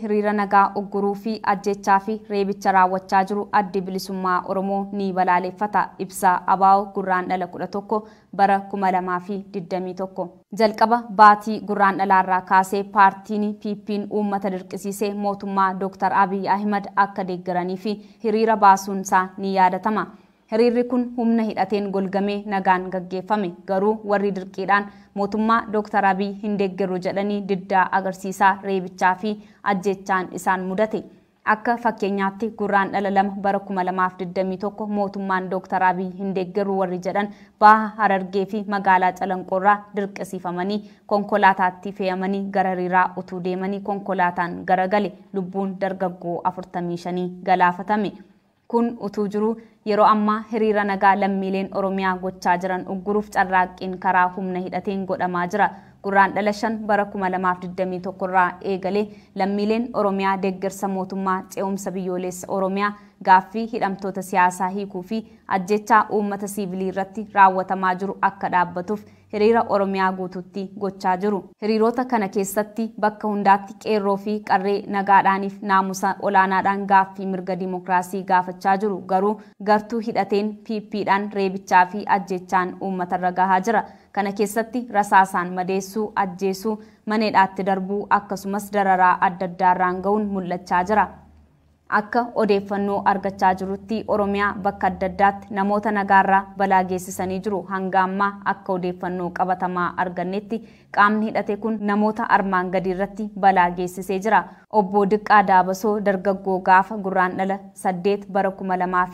Hiriira nagaa ugguruu fi ajjechaa fi reebicha raawwachaa jiru addi bilisummaa Oromoo ni balaaleffata. Ibsa ABO Gurraandhala 11 bara 2021. Jalqaba baatii Gurraandhalaarraa kaasee paartiin PP'n uummata dirqisiisee mootummaa Dr. Abiy Ahmed akka deeggaranii fi hiriira baasuunsaa ni yaadatama. Hiriirri kun humna hidhateen golgamee nagaan gaggeeffame. Garuu warri dirqiidhaan mootummaa Dr. Abiy hin deeggaru jedhanii diddaa agarsiisaa reebichaa fi ajjechaan isaan mudate. Akka fakkeenyaatti Gurraandhala 2 bara 2021 mootummaan Dr. Abiy hin deeggaru warri jedhan Baha Harargee fi magaalaa Calanqoorraa dirqisiifamanii konkolaataatti fe'amanii gara hiriiraa utuu deemanii konkolaataan garagale lubbuun dargaggoo 45 galaafatame. Kun utuu jiru yeroo ammaa hiriira nagaa lammiileen Oromiyaa gochaa jiran ugguruuf carraaqqiin karaa humna hidhateen godhamaa jira. Gurraandhala 5 bara 2021 irraa eegalee lammiileen Oromiyaa deeggarsa mootummaa ce'umsa biyyoolessa Oromiyaa gaaffii hidhamtoota siyaasaa hiikuu fi ajjechaa uummata siivilii irratti raawwatamaa jiru akka dhaabbatuuf hiriira Oromiyaa guutuutti gochaa jiru. Hiriirota kana keessatti bakka hundaatti qeerroo fi qarree nagaadhaaniif naamusa olaanaadhaan gaaffii mirga dimokiraasii gaafachaa jiru. Garuu gartuu hidhateen PP'dhaan reebichaa fi ajjechaan uummatarra gahaa jira. Kana keessatti rasaasaan madeessuu, ajjeesuu, maneedhaatti darbuu akkasumas dararaa adda addaarraan ga'uun mul'achaa jira. Akka odeeffannoo argachaa jirutti Oromiyaa bakka adda addaatti namoota nagaarraa balaa geessisanii jiru. Hanga ammaa akka odeeffannoo qabatamaa argannetti qaamni hidhate kun namoota armaan gadii irratti balaa geessisee jira. Obbo Diqqaa Daabasoo dargaggoo gaafa Gurraandhala 8 bara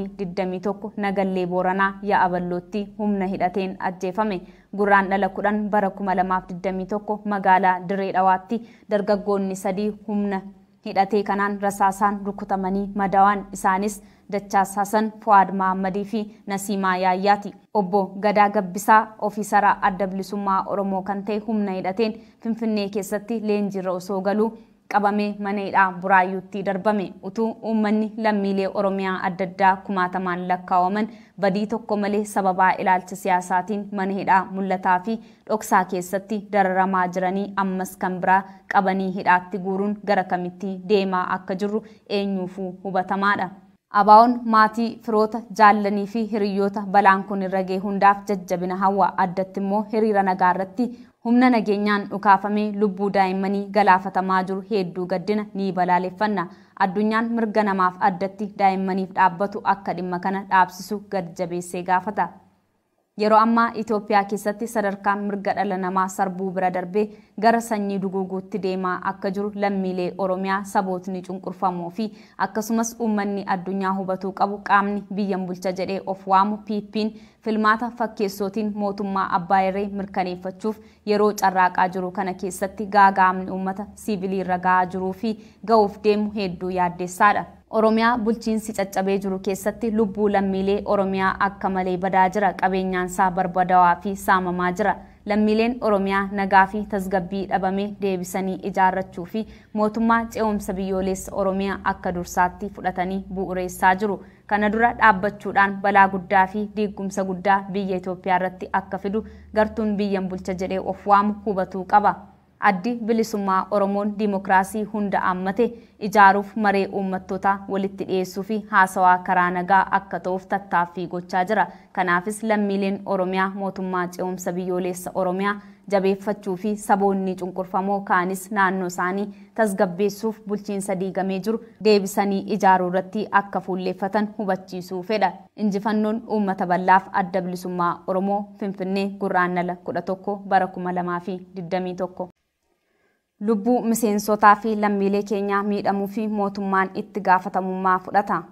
2021 Nagallee Booranaa Yaaballootti humna hidhateen ajjeefame. Gurraandhala 10 bara 2021 magaalaa Diree Dhawaatti dargaggoonni 3 humna hidhatee kanaan rasaasaan rukutamanii madawaan isaanis Dachaas Hasan, Fuad Mahammadii fi Nasiimaa Yaayyaati. Obbo Gadaa Gabbisaa ofiisara adda bilisummaa Oromoo kan ta'e humna hidhateen Finfinnee keessatti leenjiirra osoo galuu qabamee maneedhaa Buraayyuutti darbame. Utuu uummanni lammiilee Oromiyaa adda addaa kumaatamaan lakkaawaman badii tokko malee sababaa ilaalcha siyaasaatiin mana hidhaa mul'ataa fi dhoksaa keessatti dararamaa jiranii ammas kan biraa qabanii hidhaatti guuruun gara kamitti deemaa akka jirru eenyuufuu hubatamaadha. ABO'n maatii, firoota, jaallanii fi hiriyoota balaan kun irra ga'e hundaaf jajjabina hawwa. Addatti immoo hiriira nagaa irratti humna nageenyaan dhukaafamee lubbuu daa'immanii galaafatamaa jiru hedduu gaddina ni balaaleffanna. Addunyaan mirga namaaf addatti daa'immaniif dhaabbatu akka dhimma kana dhaabsisu gad jabeessee gaafata. Yeroo ammaa Itoophiyaa keessatti sadarkaan mirga dhala namaa sarbuu bira darbee gara sanyii duguuguutti deemaa akka jiru lammiilee Oromiyaa sabootni cunqurfamoo fi akkasumas uummanni addunyaa hubatuu qabu. Qaamni biyyan bulcha jedhee of waamu PP'n filmaata fakkeessootiin mootummaa Abbaa Irree mirkaneeffachuuf yeroo carraaqaa jiru kana keessatti gaagaamni uummata siivilii irra gahaa jiruu fi ga'uuf deemu hedduu yaaddeessaadha. Oromiyaa bulchiinsi caccabee jiru keessatti lubbuu lammiilee Oromiyaa akka malee badaa jira. Qabeenyaansaa barbadaa'aa fi saamamaa jira. Lammiileen Oromiyaa nagaa fi tasgabbii dhabamee deebisanii ijaarrachuu fi mootummaa ce'umsa biyyoolessa Oromiyaa akka dursaatti fudhatanii bu'uureessaa jiru. Kana dura dhaabbachuudhaan balaa guddaa fi diigumsa guddaa biyya Itoophiyaa irratti akka fidu gartuun biyyan bulcha jedhee of waamu hubatuu qaba. Addi bilisummaa Oromoon dimokiraasii hunda ammate ijaaruuf maree uummattootaa walitti dhiyeessuu fi haasawaa karaa nagaa akka ta'uuf tattaaffii gochaa jira. Kanaafis lammiileen Oromiyaa mootummaa ce'umsa biyyoolessa Oromiyaa jabeeffachuu fi saboonni cunqurfamoo kaanis naannoo isaanii tasgabbeessuuf bulchiinsa diigamee jiru deebisanii ijaaruu irratti akka fuulleeffatan hubachiisuu fedha. Injifannoon uummata bal'aaf adda bilisummaa Oromoo Finfinnee Gurraandhala 11 bara 2021. Lubbuu miseensotaa fi lammiilee keenyaa miidhamuu fi mootummaan itti gaafatamummaa fudhata.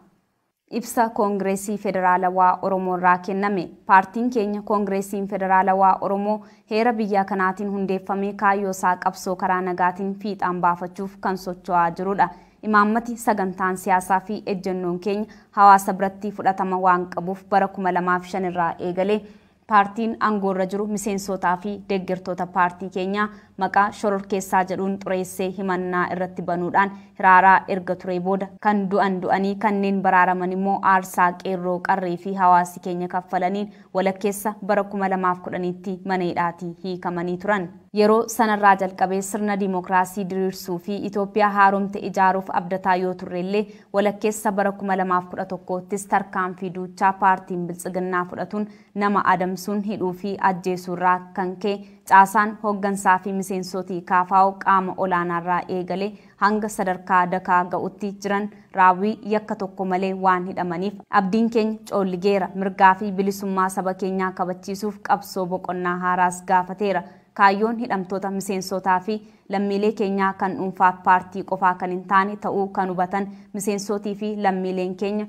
Ibsa Koongireesii Federaalawaa Oromoo irraa kenname. Paartiin keenya Koongireesiin Federaalawaa Oromoo heera biyya kanaatiin hundeeffamee kaayyoosaa qabsoo karaa nagaatiin fiixaan baafachuuf kan socho'aa jirudha. Imaammati sagantaan siyaasaa fi ejjennoon keenya hawaasa biratti fudhatama waan qabuuf bara 2005 irraa eegalee paartiin aangoorra jiru miseensotaa fi deeggartoota paartii keenyaa maqaa shororkeessaa jedhuun xureessee himannaa irratti banuudhaan hiraaraa erga ture booda kan du'anii kanneen baraaraman immoo aarsaa qeerroo qarree fi hawaasi keenya kaffalaniin walakkeessa bara 2010tti mana hidhaatii hiikamanii turan. yeroo sanarraa jalqabee sirna dimookiraasii diriirsuu fi Itoophiyaa haaromte ijaaruuf abdataa yoo turrellee walakkeessa bara 2011ttis tarkaanfii duuchaa paartiin biltsiginnaa fudhatuun nama adamsuun hidhuu fi ajjeesuurraa kan ka'e caasaan hooggansaa fi miseensotii kaafaa'oo qaama olaanaarraa eegalee hanga sadarkaa dakaa ga'utti jiran raawwii yakka tokko malee waan hidhamaniif abdiin keenya coolligeera mirgaa fi bilisummaa saba keenyaa kabachiisuuf qabsoo boqonnaa haaraas gaafateera. Kaayyoon hidhamtoota miseensotaa fi lammiilee keenyaa kan dhuunfaaf paartii qofaa kan hin taane ta'uu kan hubatan miseensotii fi lammiileen keenya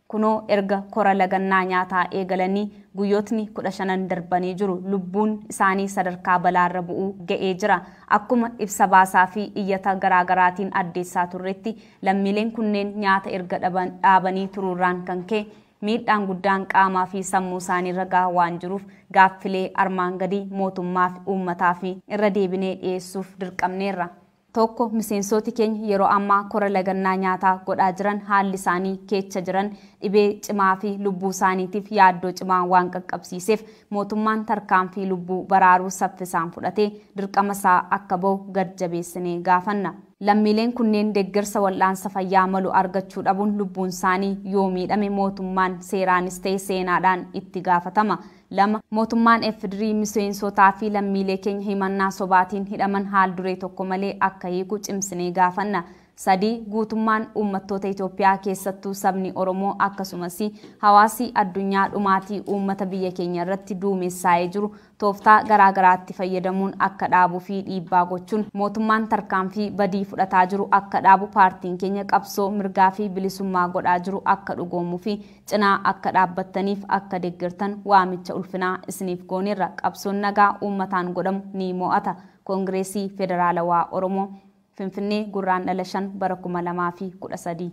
kunoo erga kora lagannaa nyaataa eegalanii guyyootni 15 darbanii jiru lubbuun isaanii sadarkaa balaarra bu'uu ga'ee jira. Akkuma ibsa baasaa fi iyyata garaagaraatiin addeessaa turretti lammiileen kunneen nyaata erga dhaabanii turuurraan kan ka'e miidhaan guddaan qaamaa fi sammuu isaanii ragaa waan jiruuf gaaffilee armaan gadii mootummaa fi uummataa fi irra deebinee dhiyeessuuf dirqamneerra. Tokko miseensoti keenya yeroo ammaa kora lagannaa nyaataa godhaa jiran haalli isaanii keessa jiran dhibee cimaa fi lubbuu isaaniitiif yaaddoo cimaa waan qaqqabsiiseef mootummaan tarkaanfii lubbuu baraaruu saffisaan fudhatee dirqama isaa akka bahu gad jabeessinee gaafanna. Lammiileen kunneen deeggarsa wal'aansa fayyaa malu argachuu dhabuun lubbuun isaanii yoo miidhame mootummaan seeraanis ta'e seenaadhaan itti gaafatama. Lama mootummaan FDR miseensotaa fi lammiilee keenya himannaa sobaatiin hidhaman haal duree tokko malee akka hiiku cimsinee gaafanna. Sadii guutummaan uummattoota Itoophiyaa keessattuu sabni Oromoo akkasumas hawaasi addunyaa dhumaatii uummata biyya keenya irratti duumessaa'ee jiru tooftaa garaagaraatti fayyadamuun akka dhaabuu fi dhiibbaa gochuun mootummaan tarkaanfii badii fudhataa jiru akka dhaabu paartiin keenya qabsoo mirgaa fi bilisummaa godhaa jiru akka dhugoomuu fi cinaa akka dhaabbattaniif akka deeggartan waamicha ulfinaa isiniif gooneerra. Qabsoon nagaa uummataan godhamu ni mo'ata. Koongireesii Federaalawaa Oromoo Finfinnee Gurraan dhala 5 bara 2013.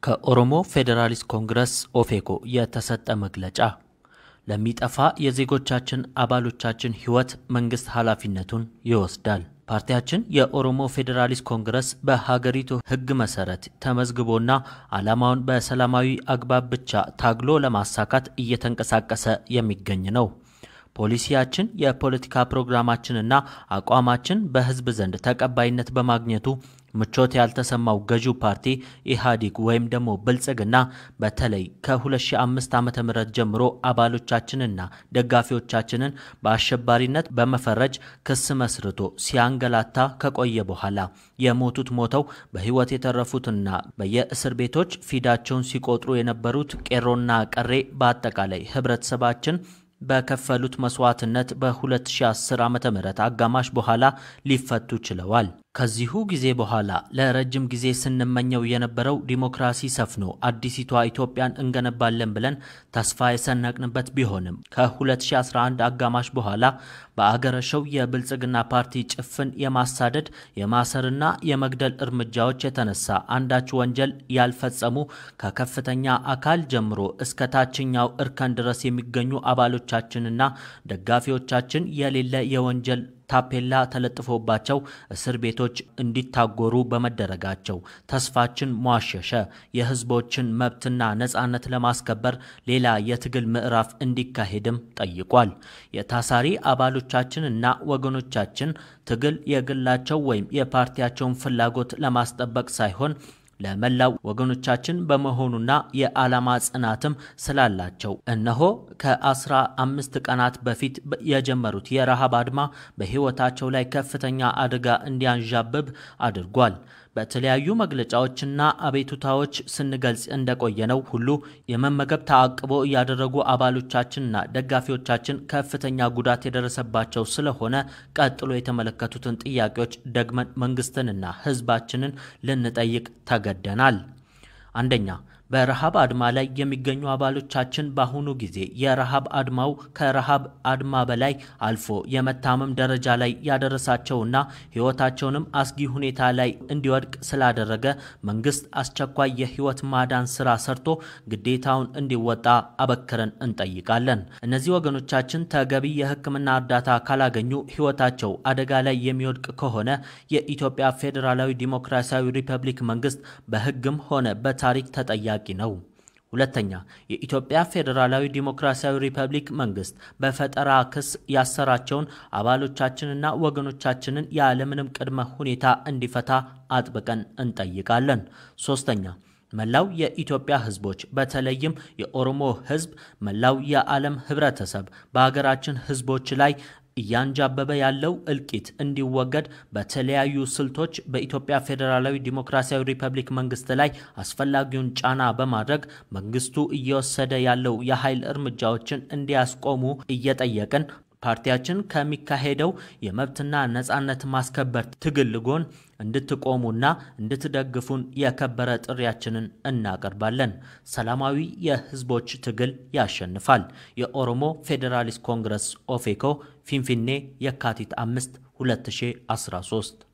ከኦሮሞ ፌዴራሊስት ኮንግረስ ኦፌኮ የተሰጠ መግለጫ ለሚጠፋ የዜጎቻችን አባሎቻችን ህይወት መንግስት ኃላፊነቱን ይወስዳል። ፓርቲያችን የኦሮሞ ፌዴራሊስት ኮንግረስ በሀገሪቱ ህግ መሰረት ተመዝግቦና ዓላማውን በሰላማዊ አግባብ ብቻ ታግሎ ለማሳካት እየተንቀሳቀሰ የሚገኝ ነው። ፖሊሲያችን የፖለቲካ ፕሮግራማችንና አቋማችን በህዝብ ዘንድ ተቀባይነት በማግኘቱ ምቾት ያልተሰማው ገዢው ፓርቲ ኢህአዴግ ወይም ደግሞ ብልጽግና በተለይ ከ2005 ዓመተ ምህረት ጀምሮ አባሎቻችንና ደጋፊዎቻችንን በአሸባሪነት በመፈረጅ ክስ መስርቶ ሲያንገላታ ከቆየ በኋላ የሞቱት ሞተው በህይወት የተረፉትና በየእስር ቤቶች ፊዳቸውን ሲቆጥሩ የነበሩት ቄሮና ቀሬ በአጠቃላይ ህብረተሰባችን በከፈሉት መስዋዕትነት በ2010 ዓመተ ምህረት አጋማሽ በኋላ ሊፈቱ ችለዋል። ከዚሁ ጊዜ በኋላ ለረጅም ጊዜ ስንመኘው የነበረው ዲሞክራሲ ሰፍኖ አዲሲቷ ኢትዮጵያን እንገነባለን ብለን ተስፋ የሰነቅንበት ቢሆንም ከ2011 አጋማሽ በኋላ በአገረሸው የብልጽግና ፓርቲ ጭፍን የማሳደድ የማሰርና የመግደል እርምጃዎች የተነሳ አንዳች ወንጀል ያልፈጸሙ ከከፍተኛ አካል ጀምሮ እስከ ታችኛው እርከን ድረስ የሚገኙ አባሎቻችንና ደጋፊዎቻችን የሌለ የወንጀል ታፔላ ተለጥፎባቸው እስር ቤቶች እንዲታጎሩ በመደረጋቸው ተስፋችን ሟሸሸ። የህዝቦችን መብትና ነጻነት ለማስከበር ሌላ የትግል ምዕራፍ እንዲካሄድም ጠይቋል። የታሳሪ አባሎቻችንና ወገኖቻችን ትግል የግላቸው ወይም የፓርቲያቸውን ፍላጎት ለማስጠበቅ ሳይሆን ለመላው ወገኖቻችን በመሆኑና የዓላማ ጽናትም ስላላቸው እነሆ ከ15 ቀናት በፊት የጀመሩት የረሃብ አድማ በህይወታቸው ላይ ከፍተኛ አደጋ እንዲያንዣብብ አድርጓል። በተለያዩ መግለጫዎችና አቤቱታዎች ስንገልጽ እንደቆየነው ሁሉ የመመገብ ተአቅቦ ያደረጉ አባሎቻችንና ደጋፊዎቻችን ከፍተኛ ጉዳት የደረሰባቸው ስለሆነ ቀጥሎ የተመለከቱትን ጥያቄዎች ደግመን መንግስትንና ህዝባችንን ልንጠይቅ ተገደናል። አንደኛ በረሃብ አድማ ላይ የሚገኙ አባሎቻችን በአሁኑ ጊዜ የረሃብ አድማው ከረሃብ አድማ በላይ አልፎ የመታመም ደረጃ ላይ ያደረሳቸውና ህይወታቸውንም አስጊ ሁኔታ ላይ እንዲወድቅ ስላደረገ መንግስት አስቸኳይ የህይወት ማዳን ስራ ሰርቶ ግዴታውን እንዲወጣ አበክረን እንጠይቃለን። እነዚህ ወገኖቻችን ተገቢ የህክምና እርዳታ ካላገኙ ህይወታቸው አደጋ ላይ የሚወድቅ ከሆነ የኢትዮጵያ ፌደራላዊ ዲሞክራሲያዊ ሪፐብሊክ መንግስት በህግም ሆነ በታሪክ ተጠያቂ ነው። ሁለተኛ የኢትዮጵያ ፌደራላዊ ዲሞክራሲያዊ ሪፐብሊክ መንግስት በፈጠራ ክስ ያሰራቸውን አባሎቻችንና ወገኖቻችንን ያለምንም ቅድመ ሁኔታ እንዲፈታ አጥብቀን እንጠይቃለን። ሶስተኛ መላው የኢትዮጵያ ህዝቦች በተለይም የኦሮሞ ህዝብ መላው የዓለም ህብረተሰብ በአገራችን ህዝቦች ላይ እያንጃበበ ያለው እልቂት እንዲወገድ በተለያዩ ስልቶች በኢትዮጵያ ፌደራላዊ ዲሞክራሲያዊ ሪፐብሊክ መንግስት ላይ አስፈላጊውን ጫና በማድረግ መንግስቱ እየወሰደ ያለው የኃይል እርምጃዎችን እንዲያስቆሙ እየጠየቅን ፓርቲያችን ከሚካሄደው የመብትና ነጻነት ማስከበር ትግል ጎን እንድትቆሙና እንድትደግፉን የከበረ ጥሪያችንን እናቀርባለን። ሰላማዊ የህዝቦች ትግል ያሸንፋል። የኦሮሞ ፌዴራሊስት ኮንግረስ ኦፌኮ ፊንፊኔ የካቲት 5 2013